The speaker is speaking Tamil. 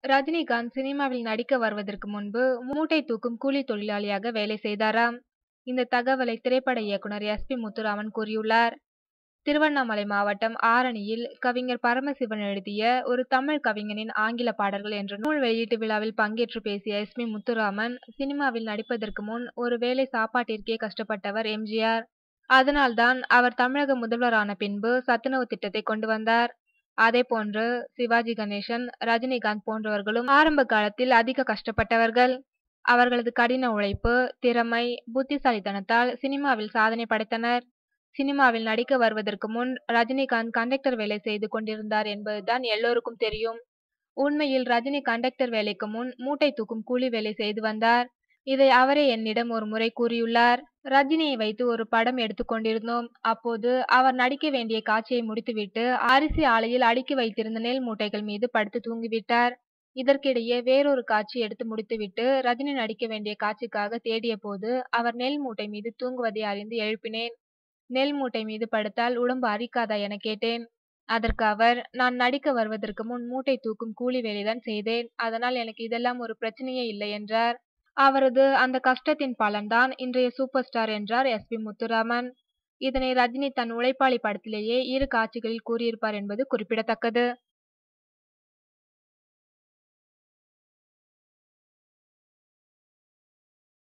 ரஜினிகாந்த் சினிமாவில் நடிக்க வருவதற்கு முன்பு மூட்டை தூக்கும் கூலி தொழிலாளியாக வேலை செய்தாராம். இந்த தகவலை திரைப்பட இயக்குனர் எஸ்.பி. முத்துராமன் கூறியுள்ளார். திருவண்ணாமலை மாவட்டம் ஆரணியில் கவிஞர் பரமசிவன் எழுதிய ஒரு தமிழ் கவிஞனின் ஆங்கில பாடல்கள் என்ற நூல் வெளியீட்டு விழாவில் பங்கேற்று பேசிய எஸ்.பி. முத்துராமன், சினிமாவில் நடிப்பதற்கு முன் ஒரு வேளை சாப்பாட்டிற்கே கஷ்டப்பட்டவர் எம்.ஜி.ஆர். அதனால்தான் அவர் தமிழக முதல்வரான பின்பு சத்துணவு திட்டத்தை கொண்டு வந்தார். அதேபோன்று சிவாஜி கணேசன், ரஜினிகாந்த் போன்றவர்களும் ஆரம்ப காலத்தில் அதிக கஷ்டப்பட்டவர்கள். அவர்களது கடின உழைப்பு, திறமை, புத்திசாலித்தனத்தால் சினிமாவில் சாதனை படைத்தனர். சினிமாவில் நடிக்க வருவதற்கு முன் ரஜினிகாந்த் கண்டக்டர் வேலை செய்து கொண்டிருந்தார் என்பதுதான் எல்லோருக்கும் தெரியும். உண்மையில் ரஜினி கண்டக்டர் வேலைக்கு முன் மூட்டை தூக்கும் கூலி வேலை செய்து வந்தார். இதை அவரே என்னிடம் ஒரு முறை கூறியுள்ளார். ரஜினியை வைத்து ஒரு படம் எடுத்துக் கொண்டிருந்தோம். அப்போது அவர் நடிக்க வேண்டிய காட்சியை முடித்துவிட்டு அரிசி ஆலையில் அடுக்கி வைத்திருந்த நெல் மூட்டைகள் மீது படுத்து தூங்கிவிட்டார். இதற்கிடையே வேறொரு காட்சி எடுத்து முடித்துவிட்டு ரஜினி நடிக்க வேண்டிய காட்சிக்காக தேடிய போது அவர் நெல் மூட்டை மீது தூங்குவதை அறிந்து எழுப்பினேன். நெல் மூட்டை மீது படுத்தால் உடம்பு அரிக்காதா என கேட்டேன். அதற்கு அவர், நான் நடிக்க வருவதற்கு முன் மூட்டை தூக்கும் கூலி வேலைதான் செய்தேன். அதனால் எனக்கு இதெல்லாம் ஒரு பிரச்சனையே இல்லை என்றார். அவரது அந்த கஷ்டத்தின் பலன்தான் இன்றைய சூப்பர் ஸ்டார் என்றார் எஸ்.பி. முத்துராமன். இதனை ரஜினி தன் உழைப்பாளி படத்திலேயே 2 காட்சிகளில் கூறியிருப்பார் என்பது குறிப்பிடத்தக்கது.